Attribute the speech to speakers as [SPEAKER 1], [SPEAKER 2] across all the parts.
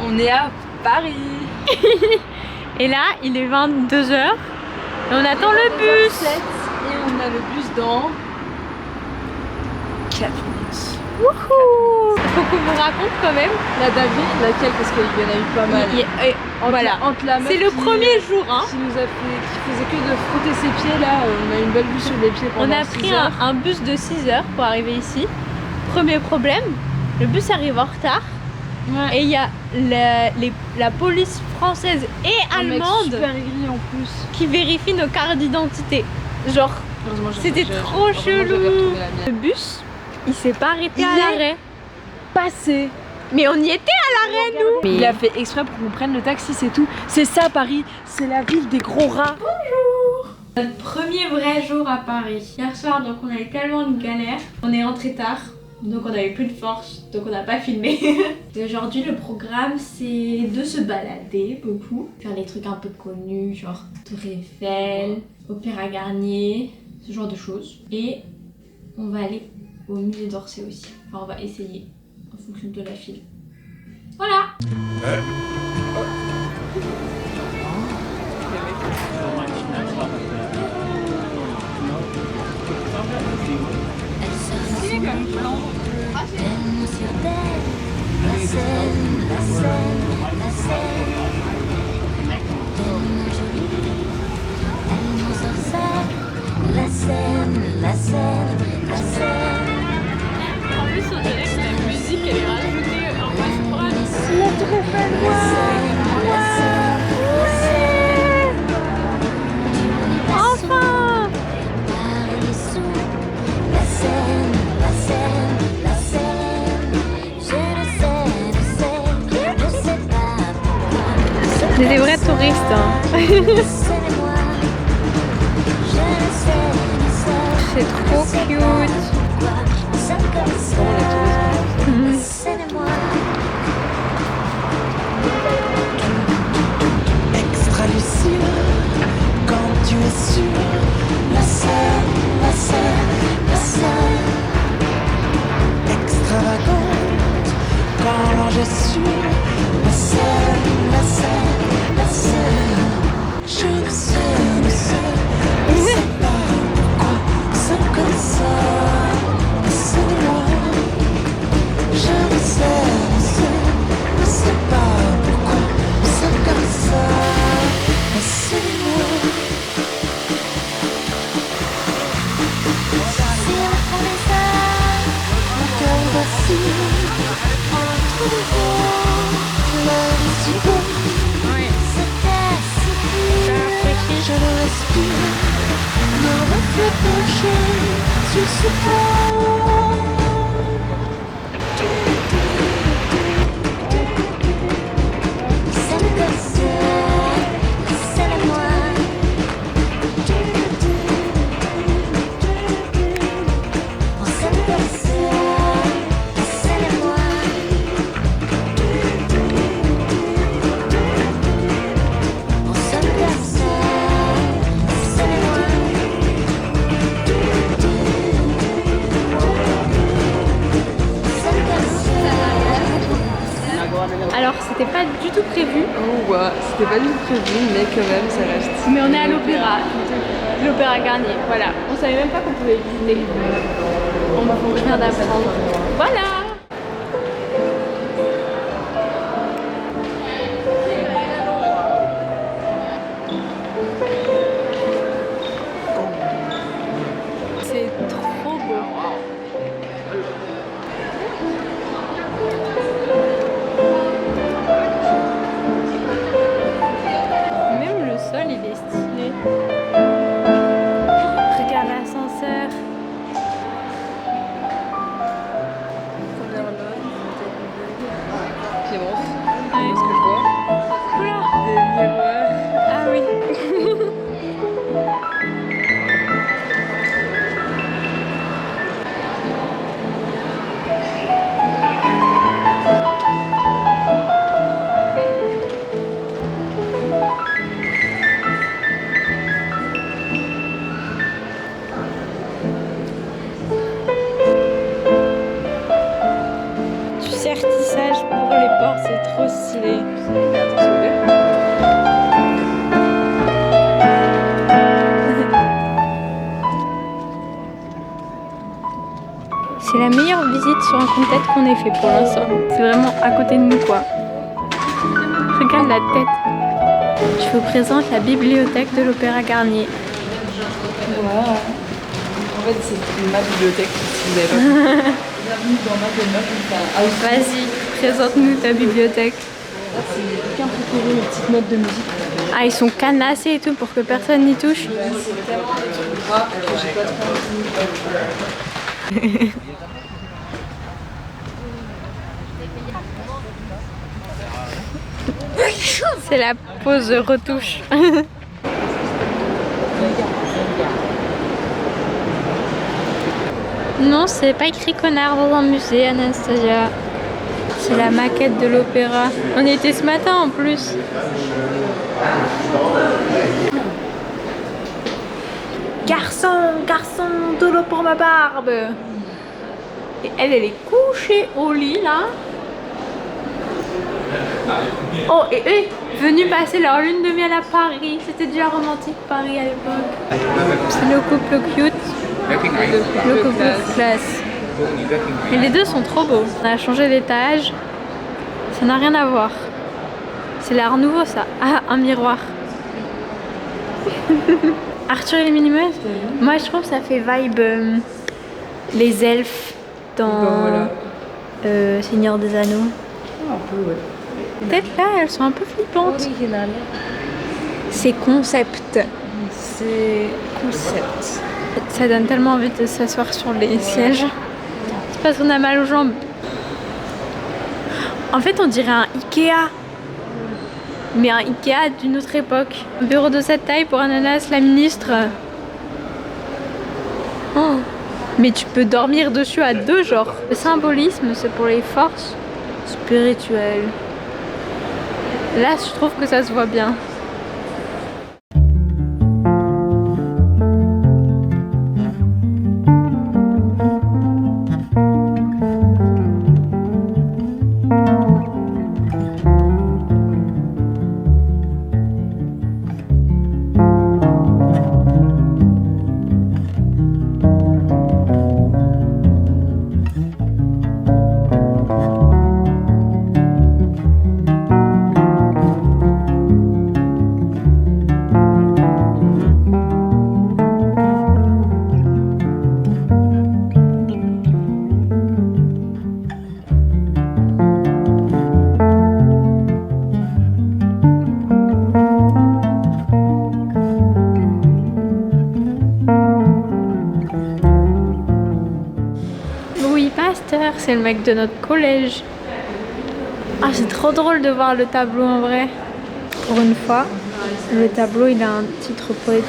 [SPEAKER 1] On est à Paris.
[SPEAKER 2] Et là, il est 22 h et on attend le bus.
[SPEAKER 1] Et on a le bus dans 4 minutes.
[SPEAKER 2] Wouhou! Faut qu'on vous raconte quand même.
[SPEAKER 1] La David, laquelle? Parce qu'il y en a eu pas mal.
[SPEAKER 2] Voilà.
[SPEAKER 1] Entre la meuf
[SPEAKER 2] c'est le
[SPEAKER 1] qui-
[SPEAKER 2] premier jour. Hein.
[SPEAKER 1] qui nous a fait, qui faisait que de frotter ses pieds là, on a une belle vue sur les pieds pendant
[SPEAKER 2] On a
[SPEAKER 1] 6
[SPEAKER 2] pris
[SPEAKER 1] heures.
[SPEAKER 2] un bus de 6 h pour arriver ici. Premier problème, le bus arrive en retard.
[SPEAKER 1] Ouais.
[SPEAKER 2] Et il y a la police française et
[SPEAKER 1] Un mec
[SPEAKER 2] allemande
[SPEAKER 1] super aigri en plus.
[SPEAKER 2] qui vérifie nos cartes d'identité. Genre,
[SPEAKER 1] Heureusement,
[SPEAKER 2] c'était trop
[SPEAKER 1] heureusement, j'avais
[SPEAKER 2] chelou.
[SPEAKER 1] retrouvé la
[SPEAKER 2] Le
[SPEAKER 1] mienne.
[SPEAKER 2] bus, il s'est pas arrêté
[SPEAKER 1] Il
[SPEAKER 2] à
[SPEAKER 1] est
[SPEAKER 2] l'arrêt.
[SPEAKER 1] Passé.
[SPEAKER 2] Mais on y était à l'arrêt, nous.
[SPEAKER 1] Il a fait exprès pour qu'on prenne le taxi, c'est tout. C'est ça Paris, c'est la ville des gros rats.
[SPEAKER 2] Notre premier vrai jour à Paris. Hier soir, donc on a eu tellement de galères. On est rentré tard, donc on avait plus de force, donc on n'a pas filmé. Et aujourd'hui, le programme, c'est de se balader beaucoup. Faire les trucs un peu connus, genre Tour Eiffel, Opéra Garnier, ce genre de choses. Et on va aller au musée d'Orsay aussi. Enfin, on va essayer en fonction de la file. Voilà! En plus, on dirait que la musique elle est rajoutée en post-prod. La Tour Eiffel, enfin! C'est des vrais touristes. Hein. C'est trop cute.
[SPEAKER 3] Extra lucide quand tu es sur la scène, la scène, la scène. Extravagante quand l'ange est sur la scène, la scène, la scène. Je ne sais pas pourquoi c'est comme ça. Laissez-moi. Je ne sais pas pourquoi c'est comme ça. Laissez-moi. Si on prenait ça, mon cœur vacille entre les voix. L'air est si bon, c'était si pur. Je le respire, me reflet penché sur ce pont.
[SPEAKER 2] Alors, c'était pas du tout prévu,
[SPEAKER 1] Oh ouais, c'était pas du tout prévu, mais quand même ça reste.
[SPEAKER 2] mais on est à l'opéra. L'opéra Garnier, voilà. On savait même pas qu'on pouvait visiter. On vient d'apprendre. Voilà! C'est trop beau. Même le sol, il est stylé. Regarde l'ascenseur.
[SPEAKER 1] stylé.
[SPEAKER 2] C'est la meilleure visite sur un compte-tête qu'on ait fait pour l'instant. C'est vraiment à côté de nous quoi. Regarde la tête. Je vous présente la bibliothèque de l'Opéra Garnier.
[SPEAKER 1] Voilà. En fait, c'est ma bibliothèque, si vous avez pas vu. Bienvenue dans ma demeure.
[SPEAKER 2] Vas-y, présente-nous ta bibliothèque.
[SPEAKER 1] C'est quelqu'un préféré les petites notes de musique.
[SPEAKER 2] Ah, ils sont canassés et tout pour que personne n'y touche.
[SPEAKER 1] C'est tellement des trucs gras que j'ai pas trop envie.
[SPEAKER 2] C'est la pause retouche. Non, c'est pas écrit connard dans un musée, Anastasia. C'est la maquette de l'opéra. On y était ce matin en plus. Garçon, de l'eau pour ma barbe. Et elle est couchée au lit là. Oh, et eux, venus passer leur lune de miel à Paris. C'était déjà romantique Paris à l'époque. C'est le couple cute. Le couple classe. Et les deux sont trop beaux. On a changé d'étage. Ça n'a rien à voir. C'est l'art nouveau ça. Ah, un miroir. Arthur et les Minimoys. Moi je trouve que ça fait vibe les elfes dans Seigneur des Anneaux.
[SPEAKER 1] Un peu, ouais.
[SPEAKER 2] Peut-être là, elles sont un peu flippantes.
[SPEAKER 1] Original.
[SPEAKER 2] C'est concept.
[SPEAKER 1] C'est concept.
[SPEAKER 2] Ça donne tellement envie de s'asseoir sur les sièges. C'est parce qu'on a mal aux jambes. En fait, on dirait un Ikea. Mais un Ikea d'une autre époque. Un bureau de cette taille pour Ananas, la ministre. Oh. Mais tu peux dormir dessus à deux, genre. Le symbolisme, c'est pour les forces spirituelles. Là, je trouve que ça se voit bien. C'est le mec de notre collège. Ah, c'est trop drôle de voir le tableau en vrai. Pour une fois, le tableau il a un titre poétique.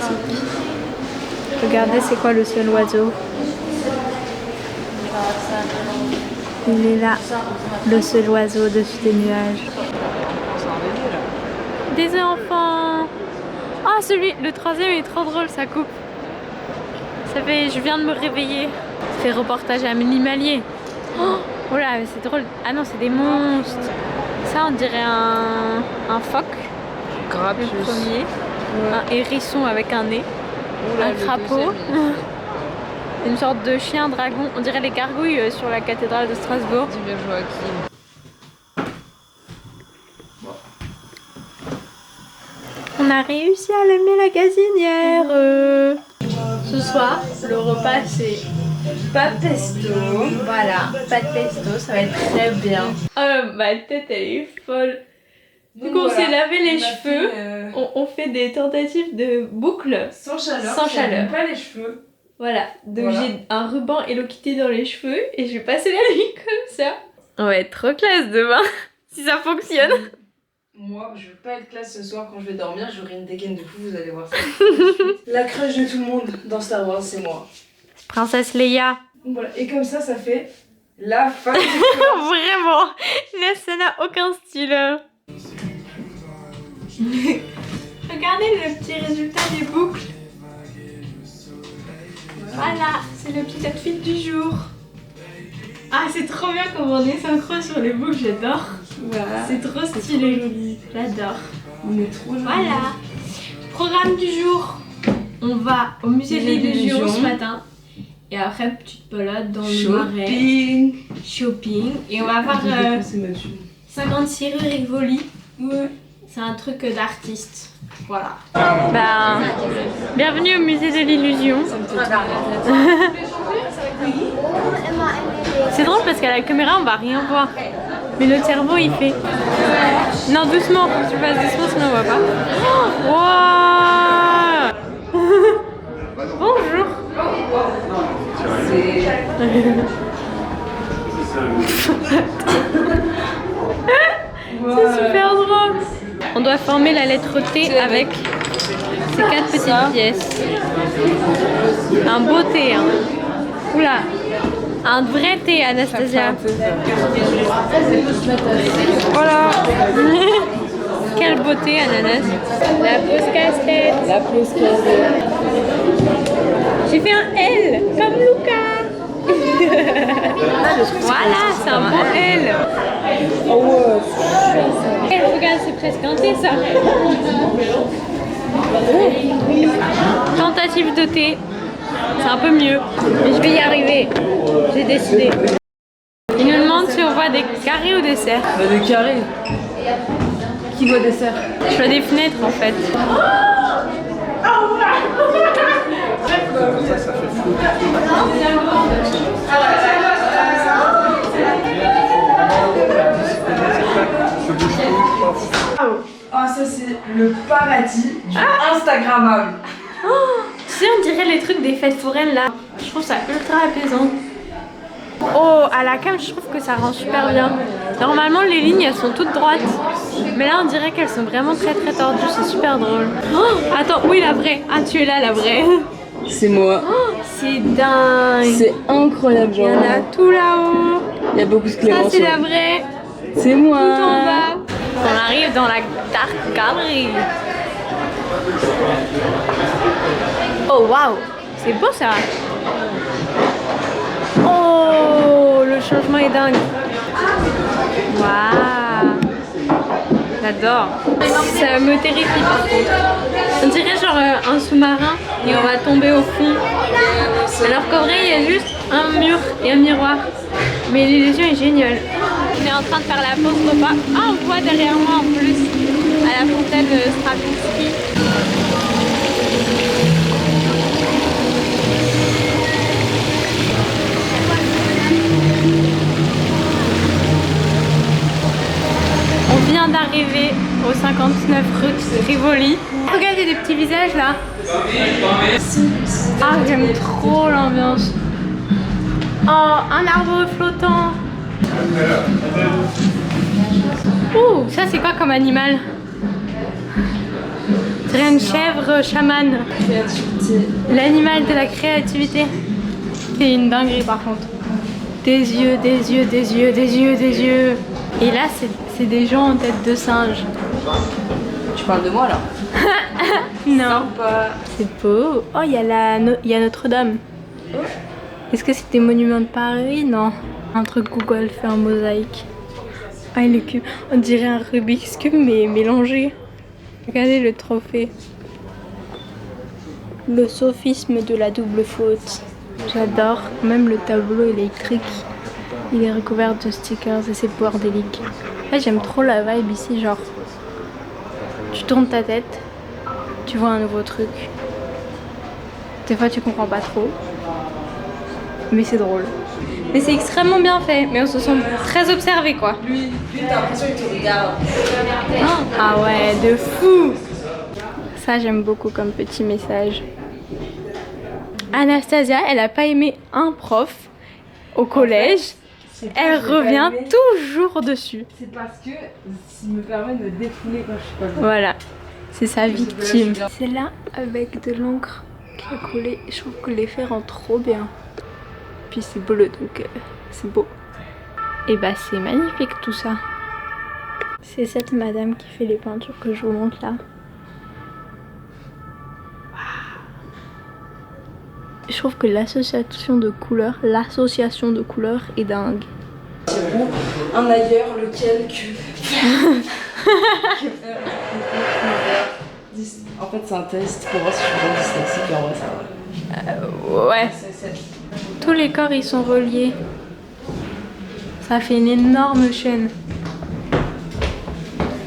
[SPEAKER 2] Regardez, c'est quoi le seul oiseau? Il est là, le seul oiseau au-dessus des nuages. Des enfants. Ah, celui, le troisième est trop drôle, ça coupe. Ça fait, je viens de me réveiller. Ça fait reportage animalier. Oh là, mais c'est drôle. Ah non, c'est des monstres. Ça, on dirait un phoque.
[SPEAKER 1] Grave,
[SPEAKER 2] le premier. Ouais. Un hérisson avec un nez.
[SPEAKER 1] Oula,
[SPEAKER 2] un crapaud. Une sorte de chien dragon. On dirait les gargouilles sur la cathédrale de Strasbourg.
[SPEAKER 1] Dis bien Joachim.
[SPEAKER 2] On a réussi à allumer la gazinière. Ce soir, le repas c'est pâte pesto. Voilà, pâte pesto, ça va être très bien. Oh, ma tête elle est folle. Du coup, on s'est lavé les cheveux. On fait des tentatives de boucles.
[SPEAKER 1] Sans chaleur.
[SPEAKER 2] Sans chaleur.
[SPEAKER 1] Pas les cheveux.
[SPEAKER 2] Voilà, donc j'ai un ruban Hello Kitty dans les cheveux et je vais passer la nuit comme ça. On va être trop classe demain, si ça fonctionne.
[SPEAKER 1] Moi, je vais pas être classe ce soir quand je vais dormir, j'aurai une dégaine de fou, vous allez voir ça. La crush de tout le monde dans Star Wars, c'est moi.
[SPEAKER 2] Princesse Leia.
[SPEAKER 1] Voilà, et comme ça fait la fin du
[SPEAKER 2] Vraiment, là ça n'a aucun style. Regardez le petit résultat des boucles. Voilà, c'est le petit outfit du jour. Ah, c'est trop bien comme on est synchro sur les boucles, j'adore.
[SPEAKER 1] Voilà.
[SPEAKER 2] C'est trop stylé. J'adore.
[SPEAKER 1] On est trop jolis.
[SPEAKER 2] Voilà. Programme du jour. On va au musée de l'illusion ce matin. Et après, petite balade dans le marais. Shopping. Et on va voir 50 serrures Rivoli. Ouais. C'est un truc d'artiste. Voilà. Ben, bienvenue au musée de l'illusion. C'est drôle parce qu'à la caméra on va rien voir. Mais notre cerveau il fait. Non, doucement, faut que tu passes doucement sinon on voit pas. Oh, wow. Bonjour. C'est super drôle. On doit former la lettre T avec ces 4 petites pièces. Un beau T, hein. Oula. Un vrai T, Anastasia. Voilà. Quelle beauté, Ananas. La pause casse-tête.
[SPEAKER 1] La pause casse-tête.
[SPEAKER 2] J'ai fait un L, comme Luca. Voilà, c'est un beau L.
[SPEAKER 1] Oh ouais.
[SPEAKER 2] Regarde, c'est presque un T, ça. Tentative de T. C'est un peu mieux. Mais je vais y arriver. J'ai décidé. Il nous demande si on voit des carrés ou des cercles.
[SPEAKER 1] Bah, des carrés. Qui voit des cercles?
[SPEAKER 2] Je vois des fenêtres en fait.
[SPEAKER 4] Ça fait flou.
[SPEAKER 1] Ah, ça c'est le paradis du Instagrammable.
[SPEAKER 2] Tu sais, on dirait les trucs des fêtes foraines là. Je trouve ça ultra apaisant. Oh, à la cam, je trouve que ça rend super bien. Normalement, les lignes elles sont toutes droites. Mais là, on dirait qu'elles sont vraiment très très tordues. C'est super drôle. Oh, attends, oui, la vraie. Ah, tu es là, la vraie.
[SPEAKER 1] C'est moi.
[SPEAKER 2] Oh, c'est dingue.
[SPEAKER 1] C'est incroyable,
[SPEAKER 2] Il y
[SPEAKER 1] genre.
[SPEAKER 2] en a tout là-haut.
[SPEAKER 1] Il y a beaucoup de
[SPEAKER 2] Ça,
[SPEAKER 1] Clémence.
[SPEAKER 2] c'est la vraie.
[SPEAKER 1] C'est moi.
[SPEAKER 2] Tout en bas. On arrive dans la Dark Gallery. Oh waouh, c'est beau ça. Oh, le changement est dingue. Waouh, j'adore. Ça me terrifie par contre. On dirait genre un sous-marin et on va tomber au fond. Alors qu'en vrai il y a juste un mur et un miroir. Mais l'illusion est géniale. On est en train de faire la pause repas. Ah, on voit derrière moi en plus à la fontaine Stravinsky. On vient d'arriver au 59 rue Rivoli. Regardez des petits visages là. Ah, j'aime trop l'ambiance. Oh, un arbre flottant. Ouh, ça c'est quoi comme animal? C'est une chèvre chamane. L'animal de la créativité. C'est une dinguerie par contre. Des yeux, des yeux, des yeux, des yeux, des yeux. Et là c'est des gens en tête de singe.
[SPEAKER 1] Tu parles de moi là?
[SPEAKER 2] Non. C'est beau. Oh, il y a Notre-Dame. Est-ce que c'était Monument de Paris? Non. Un truc Google fait en mosaïque. Ah, le cube. On dirait un Rubik's Cube mais mélangé. Regardez le trophée. Le sophisme de la double faute. J'adore. Même le tableau électrique. Il est recouvert de stickers et c'est bordélique. Là, j'aime trop la vibe ici, genre. Tu tournes ta tête, tu vois un nouveau truc. Des fois, tu comprends pas trop. Mais c'est drôle. Mais c'est extrêmement bien fait. Mais on se sent très observé, quoi.
[SPEAKER 1] Lui, t'as l'impression qu'il te regarde.
[SPEAKER 2] Ah ouais, de fou. Ça, j'aime beaucoup comme petit message. Anastasia, elle a pas aimé un prof au collège. Elle revient toujours dessus.
[SPEAKER 1] C'est parce que ça me permet de me défouler quand je suis pas bien.
[SPEAKER 2] Voilà, c'est sa victime. C'est là avec de l'encre qui a coulé. Je trouve que l'effet rend trop bien. Puis c'est bleu donc c'est beau. Et bah c'est magnifique tout ça. C'est cette madame qui fait les peintures que je vous montre là. Je trouve que l'association de couleurs est dingue.
[SPEAKER 1] ou un ailleurs, lequel que... En fait, c'est un test pour voir si je suis pas dyslexique et en vrai, ça va.
[SPEAKER 2] Ouais. Tous les corps ils sont reliés. Ça fait une énorme chaîne.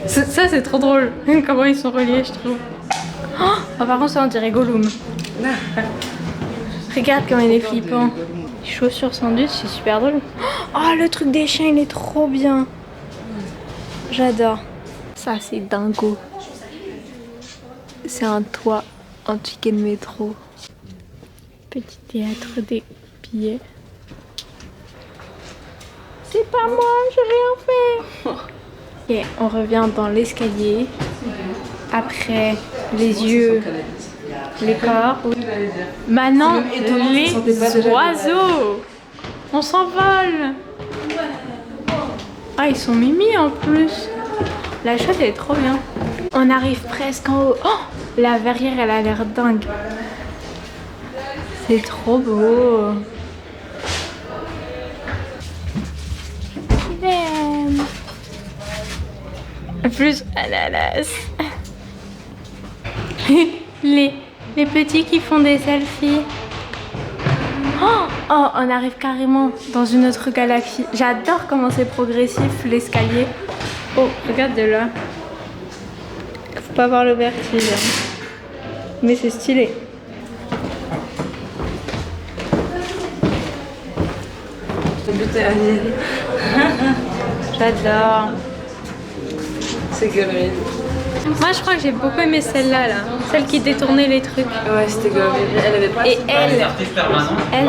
[SPEAKER 2] Ça c'est trop drôle. Comment ils sont reliés, je trouve. Oh, par contre, ça on dirait Gollum. Regarde comme il est flippant. Les chaussures sandwich, c'est super drôle. Oh, le truc des chiens, il est trop bien. J'adore. Ça, c'est dingo. C'est un toit en ticket de métro. Petit théâtre des billets. C'est pas moi, j'ai rien fait. Ok, on revient dans l'escalier. Après, les yeux, les corps. Maintenant, les oiseaux. On s'envole. Ah, ils sont mimi en plus. La chatte elle est trop bien. On arrive presque en haut. Oh, la verrière elle a l'air dingue. C'est trop beau. Plus ananas. les petits qui font des selfies. Oh, on arrive carrément dans une autre galaxie. J'adore comment c'est progressif l'escalier. Oh, regarde de là. Faut pas voir le vertige. Mais c'est stylé. J'adore.
[SPEAKER 1] C'est galerie.
[SPEAKER 2] Moi je crois que j'ai beaucoup aimé celle-là là. Celle qui détournait les trucs.
[SPEAKER 1] Ouais, c'était galerie. Elle avait pas.
[SPEAKER 2] Et elle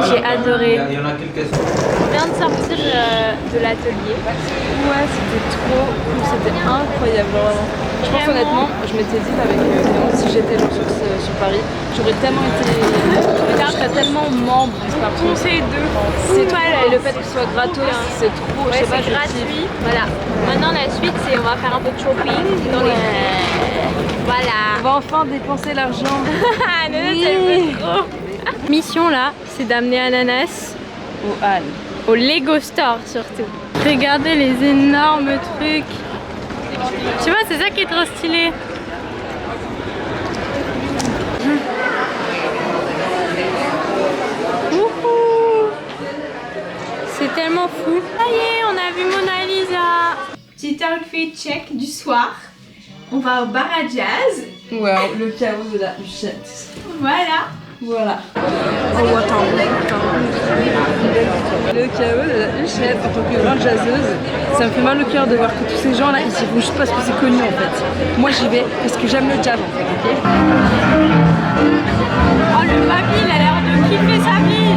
[SPEAKER 2] j'ai adoré.
[SPEAKER 4] Il y en a quelques-uns.
[SPEAKER 2] On vient de sortir de l'atelier.
[SPEAKER 1] Ouais, c'était trop cool, c'était incroyable vraiment. Je pense honnêtement, je m'étais dit avec Léon, si j'étais genre sur Paris, j'aurais tellement été. Je serais tellement membre du parcours.
[SPEAKER 2] Conseil 2.
[SPEAKER 1] C'est trop. Et le fait que ce soit gratos, c'est trop.
[SPEAKER 2] Ouais,
[SPEAKER 1] je sais pas,
[SPEAKER 2] c'est
[SPEAKER 1] je
[SPEAKER 2] gratuit.
[SPEAKER 1] kiffe.
[SPEAKER 2] Voilà. Maintenant la suite c'est on va faire un peu de shopping dans les. Voilà.
[SPEAKER 1] On va enfin dépenser l'argent.
[SPEAKER 2] Ah, non, c'est trop. Mission là, c'est d'amener Ananas
[SPEAKER 1] Au Hall.
[SPEAKER 2] au Lego Store surtout. Regardez les énormes trucs. Tu vois, c'est ça qui est trop stylé. Wouhou! C'est tellement fou. Ça y est, on a vu Mona Lisa. Petit outfit check du soir. On va au bar à jazz.
[SPEAKER 1] Wow, le chaos de la huchette.
[SPEAKER 2] Voilà.
[SPEAKER 1] Voilà. Oh, attends. Le chaos de la huchette en tant que grande jazzeuse, ça me fait mal au cœur de voir que tous ces gens là, ils y vont juste parce que c'est connu en fait. Moi j'y vais parce que j'aime le jazz en fait, ok?
[SPEAKER 2] Oh, le papy, il a l'air de kiffer sa vie.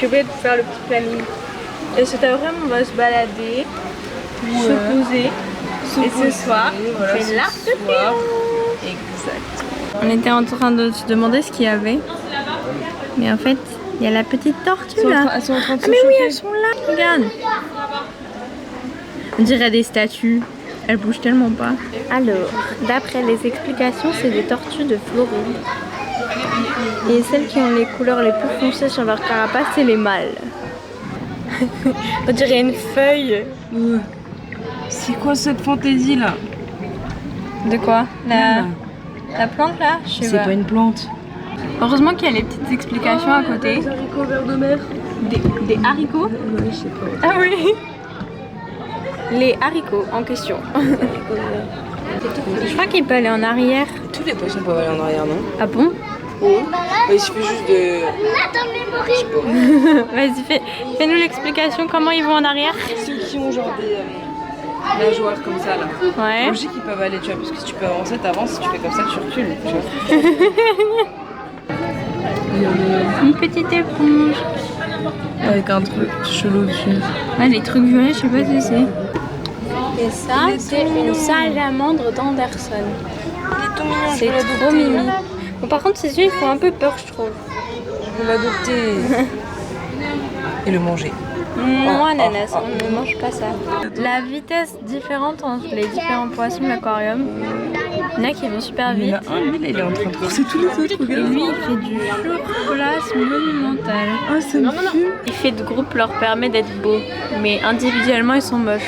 [SPEAKER 2] j'ai oublié de faire le petit planning. Et cet après-midi, on va se balader, se poser. Et ce soir,
[SPEAKER 1] voilà,
[SPEAKER 2] on fait l'art de triomphe.
[SPEAKER 1] Exact.
[SPEAKER 2] On était en train de se demander ce qu'il y avait. Mais en fait, il y a la petite tortue là.
[SPEAKER 1] Elles sont en train de se
[SPEAKER 2] Mais oui,
[SPEAKER 1] choquer.
[SPEAKER 2] elles sont là. Regarde. On dirait des statues. Elles bougent tellement pas. Alors, d'après les explications, c'est des tortues de Floride. Et celles qui ont les couleurs les plus foncées sur leur carapace, c'est les mâles. On dirait une feuille.
[SPEAKER 1] Ouais. C'est quoi cette fantaisie là?
[SPEAKER 2] De quoi? La plante là? Je sais
[SPEAKER 1] C'est pas une plante.
[SPEAKER 2] Heureusement qu'il y a les petites explications à côté.
[SPEAKER 1] Des haricots verts de mer.
[SPEAKER 2] Des haricots?
[SPEAKER 1] Ouais, je sais pas.
[SPEAKER 2] Ah oui. Les haricots en question. Je crois qu'il peut aller en arrière.
[SPEAKER 1] Tous les poissons peuvent aller en arrière, non?
[SPEAKER 2] Ah bon?
[SPEAKER 1] Oui. Il suffit juste de...
[SPEAKER 2] Vas-y, fais-nous l'explication comment ils vont en arrière.
[SPEAKER 1] Ceux qui ont genre des nageoires comme ça là.
[SPEAKER 2] Ouais.
[SPEAKER 1] Logique qu'ils peuvent aller, tu vois, parce que si tu peux avancer, t'avances, si tu fais comme ça, tu recules, tu vois.
[SPEAKER 2] Une petite éponge.
[SPEAKER 1] Avec un truc chelou dessus.
[SPEAKER 2] Ouais, les trucs violets, je sais pas ce que c'est. Et ça, c'est une salamandre d'Anderson. C'est trop mimi. Bon, par contre, ces yeux, ils font un peu peur, je trouve.
[SPEAKER 1] Je veux l'adopter. Et le manger.
[SPEAKER 2] Non, ananas, on ne mange pas ça. La vitesse différente entre les différents poissons de l'aquarium. Il y en a qui vont super
[SPEAKER 1] Il y
[SPEAKER 2] vite.
[SPEAKER 1] en a un, lui, là, il est en train de courser tous les autres,
[SPEAKER 2] Et
[SPEAKER 1] regarde.
[SPEAKER 2] lui, il fait du surplace monumental.
[SPEAKER 1] Ah, ça me fume.
[SPEAKER 2] L'effet de groupe leur permet d'être beaux, mais individuellement, ils sont moches.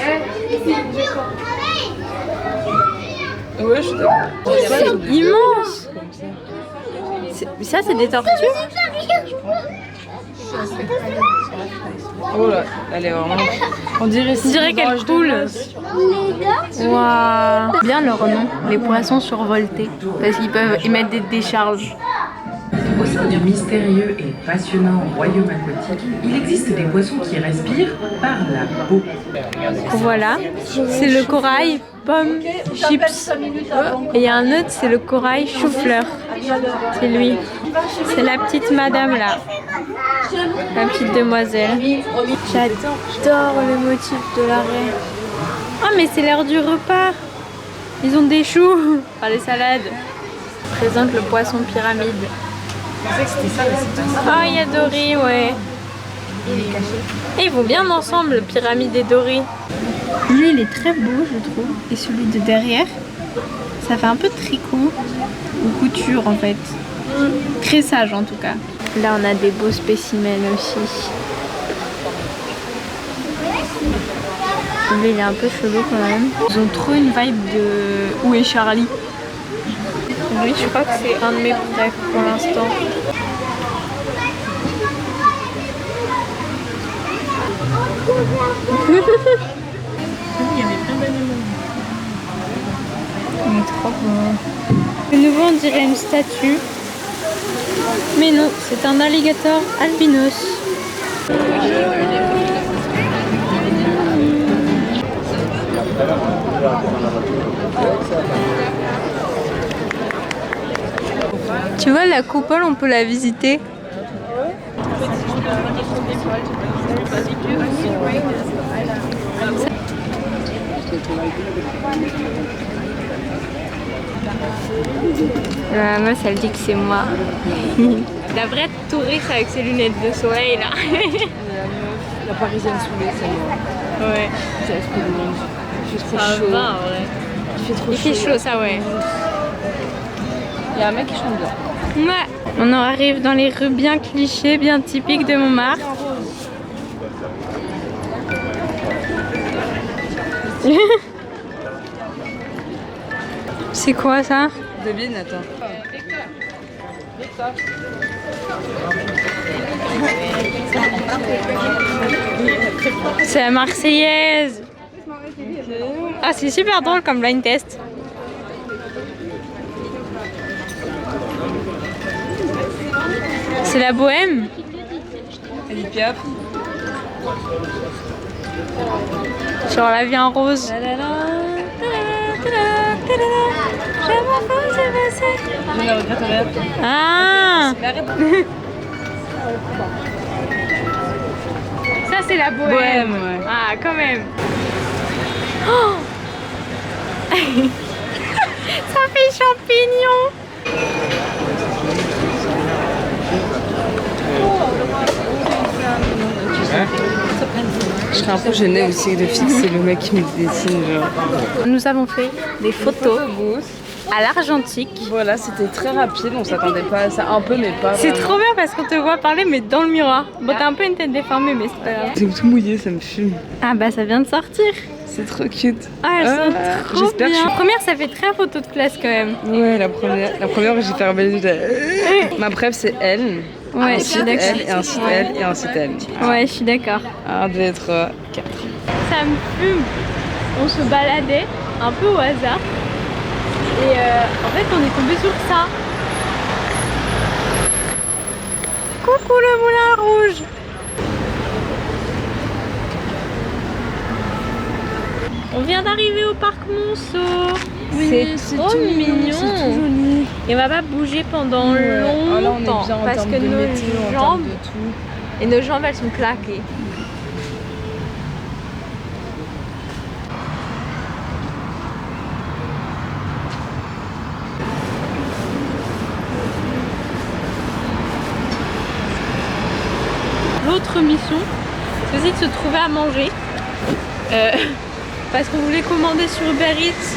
[SPEAKER 1] Ouais, je suis d'accord.
[SPEAKER 2] C'est immense. Ça, c'est des tortues?
[SPEAKER 1] Oh là, elle est vraiment... On dirait
[SPEAKER 2] qu'elle coule. Waouh. Bien leur nom, les poissons survoltés, parce qu'ils peuvent émettre des décharges.
[SPEAKER 4] Au sein du mystérieux et passionnant royaume aquatique, il existe des poissons qui respirent par la peau.
[SPEAKER 2] Voilà, c'est le corail pomme chips. Et il y a un autre, c'est le corail chou-fleur. C'est lui. C'est la petite madame là. La petite demoiselle. J'adore le motif de l'arrêt. Ah mais c'est l'heure du repas. Ils ont des choux. Enfin les salades. Présente le poisson pyramide. Ah il y a Dory, ouais. Et ils vont bien ensemble, pyramide et Dory. Lui il est très beau je trouve. Et celui de derrière, ça fait un peu tricot ou couture en fait. Tressage en tout cas. Là on a des beaux spécimens aussi. Lui il est un peu chelou quand même. Ils ont trop une vibe de Où est Charlie? Lui je crois que c'est un de mes préfs pour l'instant. Il y avait plein d'animaux. Il est trop beau. De nouveau on dirait une statue. Mais non, c'est un alligator albinos. Tu vois la coupole, on peut la visiter. La meuf elle dit que c'est moi. La vraie touriste avec ses lunettes de soleil là.
[SPEAKER 1] La parisienne saoulée, ça y est.
[SPEAKER 2] Ouais.
[SPEAKER 1] Ça reste que le monde. Il fait trop
[SPEAKER 2] Ça
[SPEAKER 1] chaud.
[SPEAKER 2] va en vrai. Il fait chaud ça ouais.
[SPEAKER 1] Il y a un mec qui chante bien.
[SPEAKER 2] Ouais. On en arrive dans les rues bien clichés, bien typiques de Montmartre. C'est quoi ça?
[SPEAKER 1] Devine, attends.
[SPEAKER 2] C'est la Marseillaise. Ah c'est super drôle comme blind test. C'est la bohème.
[SPEAKER 1] Edith Piaf.
[SPEAKER 2] Genre la vie en rose.
[SPEAKER 1] Je ne regrette rien.
[SPEAKER 2] Ah. Ça c'est la bohème.
[SPEAKER 1] Bohème, ouais.
[SPEAKER 2] Ah quand même. Oh ça fait champignon.
[SPEAKER 1] Je serais un peu gênée aussi de fixer le mec qui me dessine. Genre.
[SPEAKER 2] Nous avons fait des photos à l'argentique.
[SPEAKER 1] Voilà, c'était très rapide, on s'attendait pas à ça, un peu mais pas
[SPEAKER 2] C'est
[SPEAKER 1] vraiment.
[SPEAKER 2] trop bien parce qu'on te voit parler mais dans le miroir. Bon t'as un peu une tête déformée mais c'est pas grave.
[SPEAKER 1] C'est tout mouillé, ça me fume.
[SPEAKER 2] Ah bah ça vient de sortir.
[SPEAKER 1] C'est trop cute.
[SPEAKER 2] Ah elles sont trop
[SPEAKER 1] j'espère
[SPEAKER 2] bien.
[SPEAKER 1] que
[SPEAKER 2] La première ça fait très photo de classe quand même.
[SPEAKER 1] Ouais, la première j'ai fait rebelle. Ma préf c'est elle.
[SPEAKER 2] Ouais, je suis
[SPEAKER 1] ensuite
[SPEAKER 2] d'accord.
[SPEAKER 1] elle, et ensuite elle, et ensuite elle.
[SPEAKER 2] Ouais je suis d'accord.
[SPEAKER 1] 1, 2, 3, 4.
[SPEAKER 2] Ça me fume. On se baladait un peu au hasard. Et en fait on est tombé sur ça. Coucou le moulin rouge. On vient d'arriver au parc Monceau. C'est trop mignon.
[SPEAKER 1] C'est tout joli.
[SPEAKER 2] Et on va pas bouger pendant longtemps
[SPEAKER 1] Ah, là, on est bien en
[SPEAKER 2] parce
[SPEAKER 1] termes
[SPEAKER 2] que
[SPEAKER 1] de
[SPEAKER 2] nos
[SPEAKER 1] météo, en termes
[SPEAKER 2] jambes
[SPEAKER 1] de tout.
[SPEAKER 2] et nos jambes elles sont claquées. L'autre mission, c'est aussi de se trouver à manger. Parce qu'on voulait commander sur Uber Eats,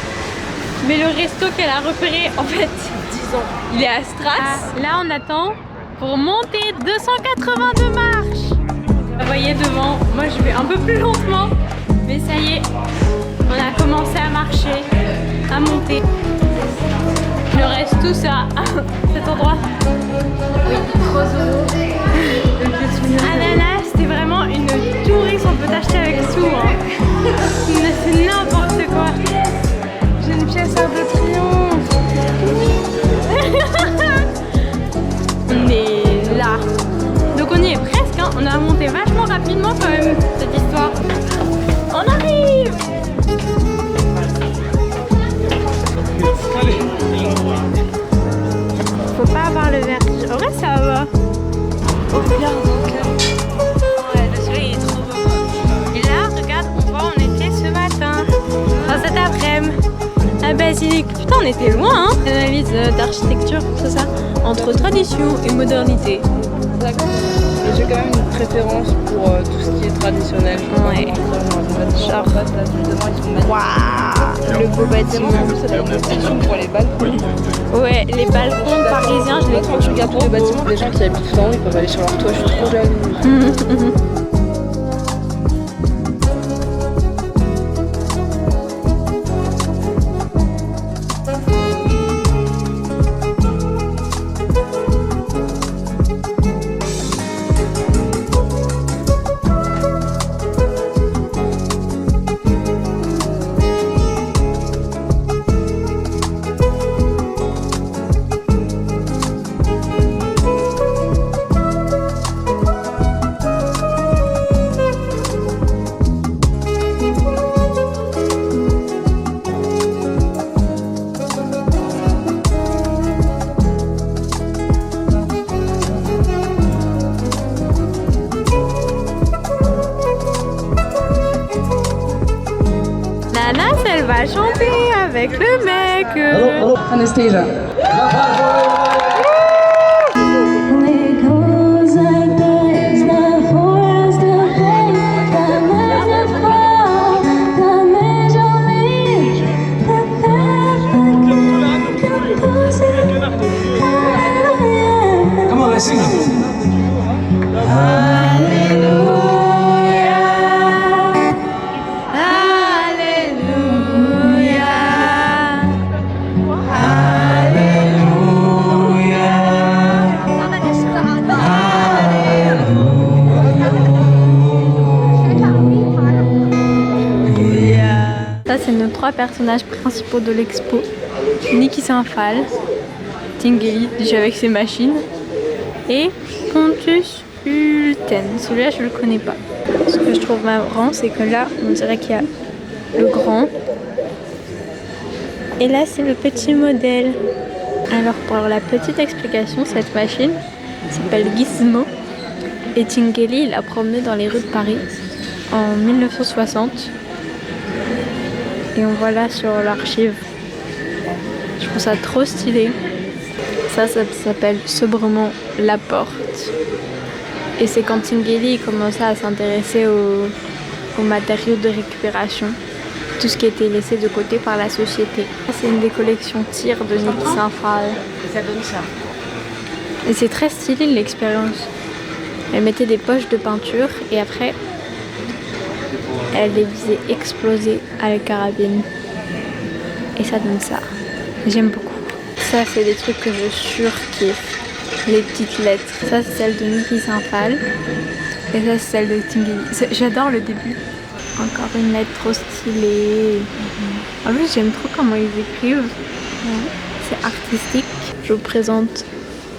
[SPEAKER 2] mais le resto qu'elle a repéré, en fait, 10 ans, il est à Stras. Là, on attend pour monter 282 marches. Vous voyez devant, moi je vais un peu plus lentement, mais ça y est, on a commencé à marcher, à monter. Il nous reste tous à cet endroit. Oui, 3 €. Ah là là, c'était vraiment une touriste, on peut t'acheter avec sous. Hein. C'est n'importe quoi.
[SPEAKER 1] J'ai une pièce Arc de Triomphe.
[SPEAKER 2] On est là. Donc on y est presque, hein. On a monté vachement rapidement quand même cette histoire. On arrive. Faut pas avoir le vertige. En vrai ça va.
[SPEAKER 1] Oh regarde,
[SPEAKER 2] Ouais, le soleil est trop beau. Et là, regarde, on voit on était ce matin. Enfin cet après-midi. À Basilique. Putain, on était loin, hein. Analyse d'architecture, c'est ça. Entre tradition et modernité.
[SPEAKER 1] d'accord. J'ai quand même une préférence pour tout ce qui est traditionnel.
[SPEAKER 2] Ouais.
[SPEAKER 1] Genre, là, devant, ils sont magnifiques.
[SPEAKER 2] Waouh, le beau bâtiment.
[SPEAKER 1] En plus, elle a une protection pour les balcons.
[SPEAKER 2] Ouais, les balcons parisiens, je les
[SPEAKER 1] Quand
[SPEAKER 2] trouve
[SPEAKER 1] tu regardes tous les bâtiments, des gens qui habitent dedans, ils peuvent aller sur leur toit. Je suis trop jalouse.
[SPEAKER 2] Nanas, elle va chanter avec le mec.
[SPEAKER 1] Anastasia.
[SPEAKER 5] Come on, let's sing it.
[SPEAKER 2] Ça, c'est nos 3 personnages principaux de l'expo. Niki Saint-Phal, Tingeli, déjà avec ses machines, et Pontus Hulten. Celui-là, je le connais pas. Ce que je trouve marrant, c'est que là, on dirait qu'il y a le grand. Et là, c'est le petit modèle. Alors, pour la petite explication, cette machine s'appelle Gizmo. Et Tinguely, il a promené dans les rues de Paris en 1960. Et on voit là sur l'archive. Je trouve ça trop stylé. Ça s'appelle sobrement La Porte. Et c'est quand Tinguely commençait à s'intéresser aux matériaux de récupération. Tout ce qui était laissé de côté par la société. C'est une des collections tir de Niki Saint-Phalle.
[SPEAKER 1] Et ça donne ça.
[SPEAKER 2] Et c'est très stylé l'expérience. Elle mettait des poches de peinture et après elle les faisait exploser à la carabine. Et ça donne ça. J'aime beaucoup. Ça c'est des trucs que je surkiffe. Les petites lettres. Ça c'est celle de Niki Saint-Phalle. Et ça c'est celle de Tinguely. J'adore le début. Encore une lettre trop stylée. En plus j'aime trop comment ils écrivent. C'est artistique. Je vous présente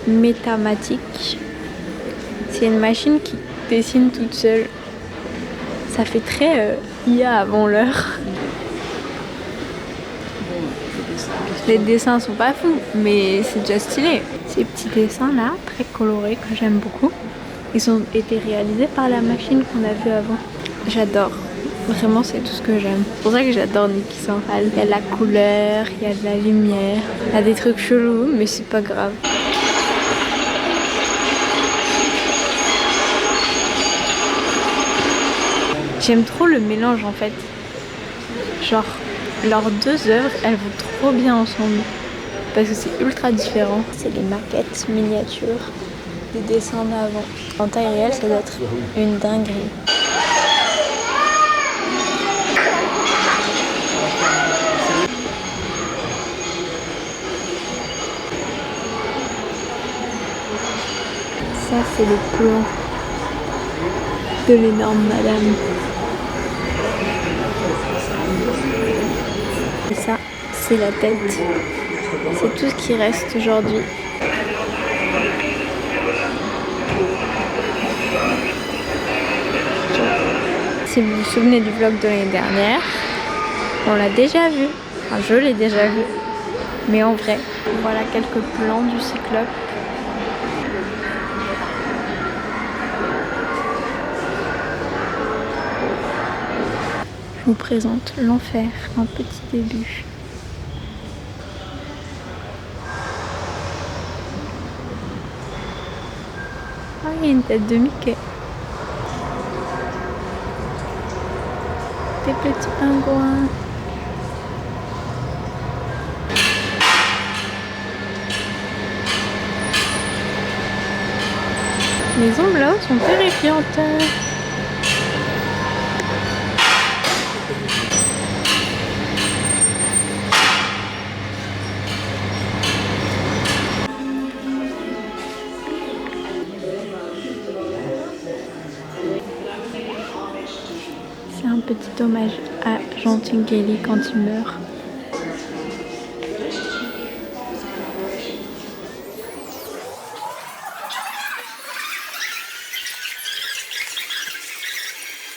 [SPEAKER 2] Metamatic. C'est une machine qui dessine toute seule. Ça fait très IA avant l'heure. Les dessins sont pas fous, mais c'est déjà stylé. Ces petits dessins là, très colorés, que j'aime beaucoup, ils ont été réalisés par la machine qu'on a vue avant. J'adore. Vraiment, c'est tout ce que j'aime. C'est pour ça que j'adore Niki Saint-Phalle. Il y a de la couleur, il y a de la lumière, il y a des trucs chelous, mais c'est pas grave. J'aime trop le mélange en fait. Genre, leurs deux œuvres, elles vont trop bien ensemble. Parce que c'est ultra différent. C'est des maquettes miniatures, des dessins en avant. En taille réelle, ça doit être une dinguerie. Ça, c'est le plan de l'énorme madame. Et ça, c'est la tête. C'est tout ce qui reste aujourd'hui. Si vous vous souvenez du vlog de l'année dernière, on l'a déjà vu. Enfin, je l'ai déjà vu. Mais en vrai, voilà quelques plans du cyclope. Je vous présente l'enfer, un petit début. Ah, il y a une tête de Mickey. Des petits pingouins. Les ombres sont terrifiantes. C'est un petit hommage à Jean Tinguely quand il meurt.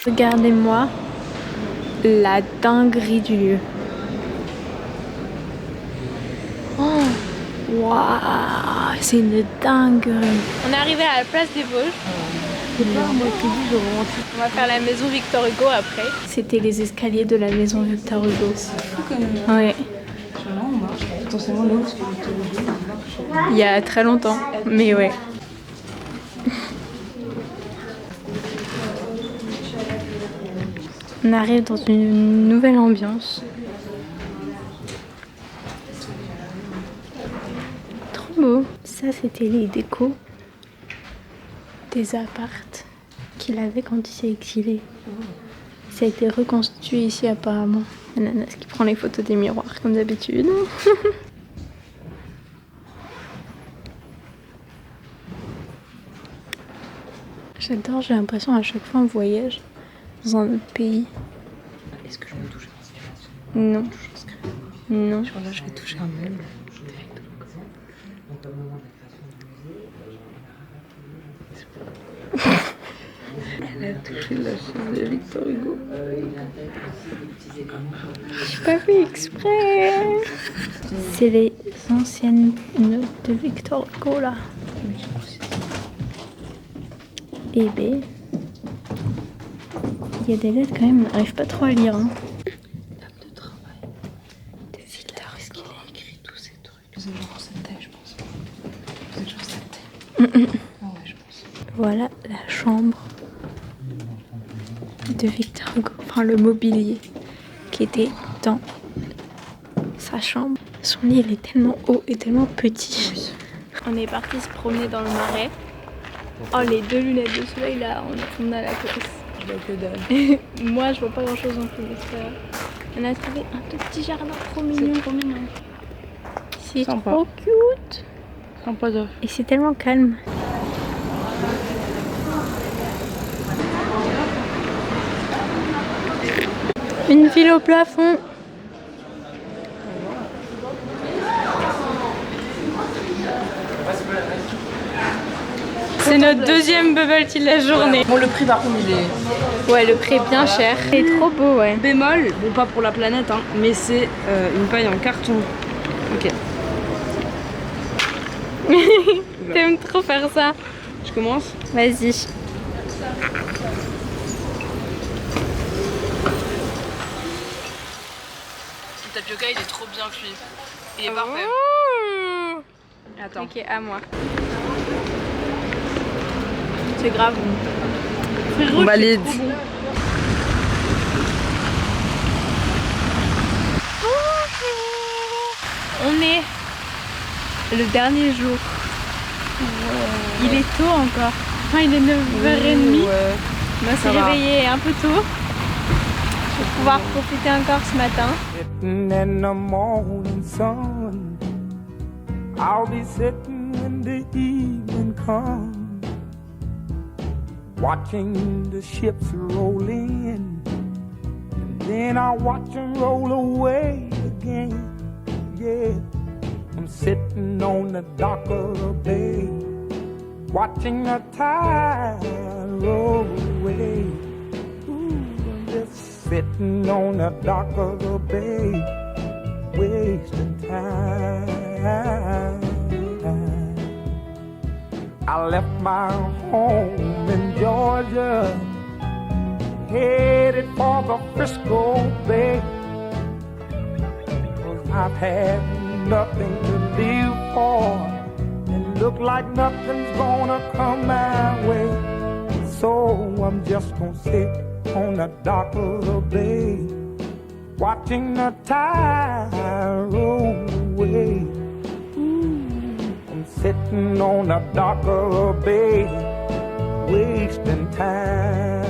[SPEAKER 2] Regardez-moi la dinguerie du lieu. Oh, waouh, c'est une dinguerie. On est arrivé à la place des Vosges. On va faire la maison Victor Hugo après. C'était les escaliers de la maison Victor Hugo. Ouais. Il y a très longtemps, mais ouais. On arrive dans une nouvelle ambiance. Trop beau. Ça, c'était les décos des appartes qu'il avait quand il s'est exilé. Ça a été reconstitué ici apparemment. Ananas qui prend les photos des miroirs comme d'habitude. J'adore, j'ai l'impression à chaque fois on voyage dans un autre pays.
[SPEAKER 1] Est-ce que je peux toucher
[SPEAKER 2] Non. Non.
[SPEAKER 1] Genre là, je vais toucher un meuble. Elle a touché la chaise de Victor Hugo.
[SPEAKER 2] J'ai pas fait exprès. C'est les anciennes notes de Victor Hugo là. et B. Il y a des lettres quand même, on n'arrive pas trop à lire. Hein.
[SPEAKER 1] Table de travail.
[SPEAKER 2] De Victor.
[SPEAKER 1] Est-ce qu'il a écrit tous ces trucs? Vous êtes genre cette taille, je pense. Vous êtes genre cette taille. Ah ouais, je pense.
[SPEAKER 2] Voilà la chambre de Victor Hugo. Enfin, le mobilier qui était dans sa chambre. Son lit, il est tellement haut et tellement petit.
[SPEAKER 1] Oui.
[SPEAKER 2] On est parti se promener dans le marais. Oh, les 2 lunettes de soleil là, on a la classe.
[SPEAKER 1] Je vois que dalle.
[SPEAKER 2] Moi, je vois pas grand chose non plus, mais c'est pas grave. On a trouvé un tout petit jardin trop mignon.
[SPEAKER 1] C'est trop mignon.
[SPEAKER 2] C'est
[SPEAKER 1] Sympa.
[SPEAKER 2] trop cute.
[SPEAKER 1] Sympa de.
[SPEAKER 2] Et c'est tellement calme. Une file au plafond. C'est notre 2e bubble tea de la journée.
[SPEAKER 1] Bon, le prix par contre, il est.
[SPEAKER 2] Ouais, le prix est bien cher. C'est trop beau, ouais.
[SPEAKER 1] Bémol, bon, pas pour la planète, hein, mais c'est une paille en carton. Ok.
[SPEAKER 2] T'aimes trop faire ça.
[SPEAKER 1] Je commence.
[SPEAKER 2] Vas-y.
[SPEAKER 1] Le tapioca, il est trop bien cuit. Il est parfait.
[SPEAKER 2] Ouh.
[SPEAKER 1] Attends.
[SPEAKER 2] Ok, à moi. C'est grave.
[SPEAKER 1] On valide.
[SPEAKER 2] On est le dernier jour. Il est tôt encore. Enfin, il est 9h30. On
[SPEAKER 1] Ça
[SPEAKER 2] s'est
[SPEAKER 1] va.
[SPEAKER 2] réveillé un peu tôt pour pouvoir profiter encore ce matin.
[SPEAKER 5] Sitting in the morning sun, I'll be sitting when the evening comes, watching the ships roll in, and then I'll watch them roll away again. Yeah, I'm sitting on the dock of the bay, watching the tide roll away. Ooh, I'm just sitting on the dock of the bay, wasting time. I left my home in Georgia, headed for the Frisco Bay, 'cause I've had nothing to live for, and look like nothing's gonna come my way. So I'm just gonna sit on the dock of the bay, watching the tide roll away. Ooh, I'm sitting on the dock of the bay, wasting time.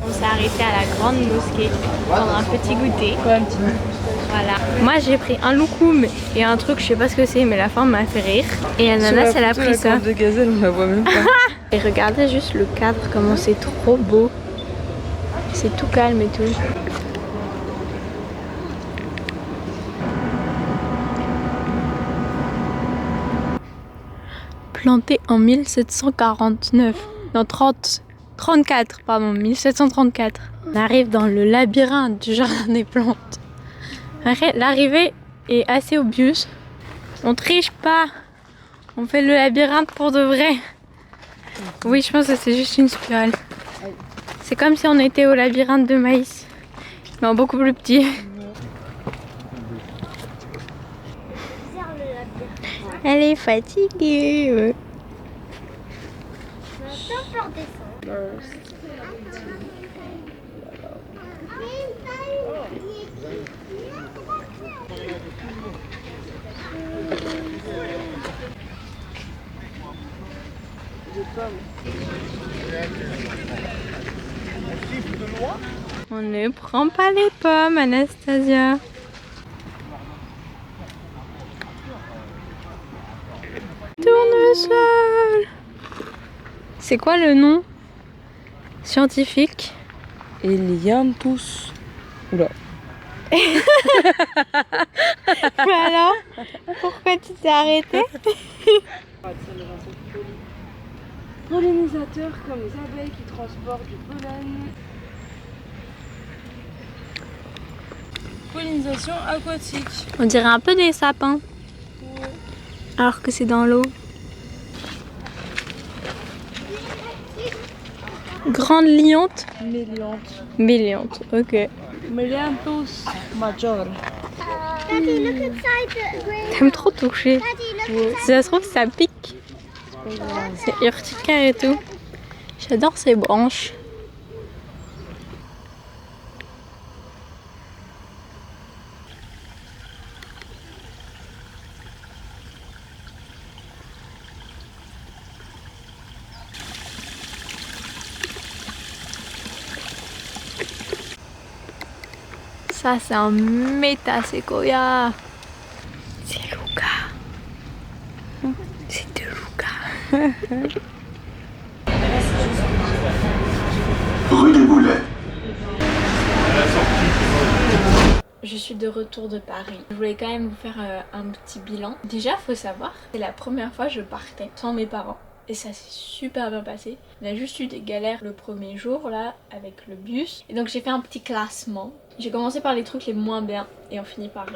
[SPEAKER 2] On s'est arrêté à la grande mosquée prendre un petit goûter.
[SPEAKER 1] Quoi, un petit.
[SPEAKER 2] Voilà. Moi j'ai pris un loukoum et un truc, je sais pas ce que c'est, mais la forme m'a fait rire. Et Ananas elle a pris ça.
[SPEAKER 1] de gazelle, on la voit même pas.
[SPEAKER 2] Et regardez juste le cadre, comment c'est trop beau. C'est tout calme et tout. Planté en 1749. Non, 34, pardon, 1734. On arrive dans le labyrinthe du jardin des plantes. L'arrivée est assez obvious. On triche pas. On fait le labyrinthe pour de vrai. Oui, je pense que c'est juste une spirale. C'est comme si on était au labyrinthe de maïs, mais en beaucoup plus petit. Elle est fatiguée. Ouais. On ne prend pas les pommes, Anastasia. Tournesol. C'est quoi le nom scientifique?
[SPEAKER 1] Elianthus. Oula.
[SPEAKER 2] Alors, pourquoi tu t'es arrêtée?
[SPEAKER 1] Pollinisateurs comme les abeilles qui transportent du pollen. Pollinisation aquatique.
[SPEAKER 2] On dirait un peu des sapins. Alors que c'est dans l'eau. Grande liante.
[SPEAKER 1] Millions.
[SPEAKER 2] Milliante, ok.
[SPEAKER 1] Millions major.
[SPEAKER 3] Daddy, look inside the green.
[SPEAKER 2] T'aimes trop toucher.
[SPEAKER 3] Daddy, look
[SPEAKER 2] Si ça se trouve, ça pique. C'est urticaire et tout. J'adore ces branches. Ça, c'est un méta-séquoia. C'est Luca. C'est de Luca.
[SPEAKER 6] Rue des Boulets.
[SPEAKER 2] Je suis de retour de Paris. Je voulais quand même vous faire un petit bilan. Déjà, faut savoir, c'est la première fois que je partais sans mes parents. Et ça s'est super bien passé. On a juste eu des galères le premier jour là avec le bus. Et donc j'ai fait un petit classement. J'ai commencé par les trucs les moins bien et on finit par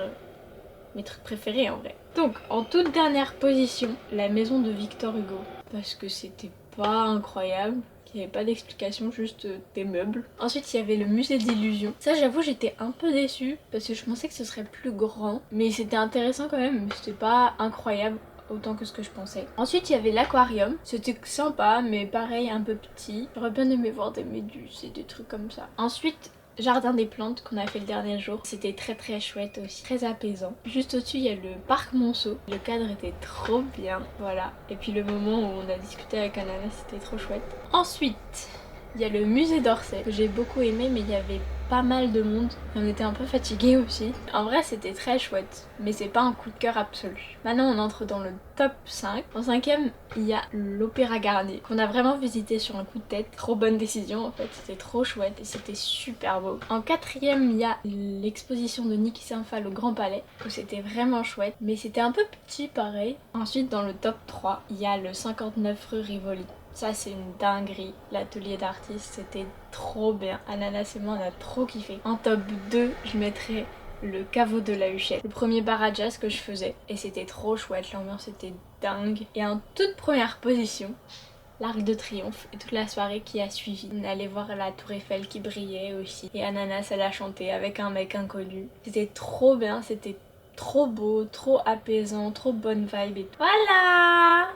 [SPEAKER 2] mes trucs préférés en vrai. Donc en toute dernière position, la maison de Victor Hugo. Parce que c'était pas incroyable. Il n'y avait pas d'explication, juste des meubles. Ensuite il y avait le musée d'illusions. Ça j'avoue j'étais un peu déçue parce que je pensais que ce serait plus grand. Mais c'était intéressant quand même, mais c'était pas incroyable autant que ce que je pensais. Ensuite il y avait l'aquarium, c'était sympa mais pareil un peu petit. J'aurais bien aimé voir des méduses et des trucs comme ça. Ensuite Jardin des plantes qu'on a fait le dernier jour, c'était très chouette aussi, très apaisant. Juste au-dessus il y a le parc Monceau, le cadre était trop bien, voilà. Et puis le moment où on a discuté avec Ananas, c'était trop chouette. Ensuite il y a le musée d'Orsay que j'ai beaucoup aimé mais il y avait pas mal de monde et on était un peu fatigués aussi. En vrai c'était très chouette mais c'est pas un coup de cœur absolu. Maintenant on entre dans le top 5. En 5ème il y a l'Opéra Garnier qu'on a vraiment visité sur un coup de tête. Trop bonne décision en fait, c'était trop chouette et c'était super beau. En 4ème il y a l'exposition de Niki Saint-Phal au Grand Palais où c'était vraiment chouette mais c'était un peu petit pareil. Ensuite dans le top 3 il y a le 59 rue Rivoli. Ça c'est une dinguerie, l'atelier d'artiste c'était trop bien. Ananas et moi on a trop kiffé. En top 2 je mettrais le caveau de la Huchette, le premier bar à jazz que je faisais et c'était trop chouette, l'ambiance était dingue. Et en toute première position, l'Arc de Triomphe et toute la soirée qui a suivi. On allait voir la tour Eiffel qui brillait aussi et Ananas elle a chanté avec un mec inconnu. C'était trop bien, c'était trop beau, trop apaisant, trop bonne vibe et tout. Voilà!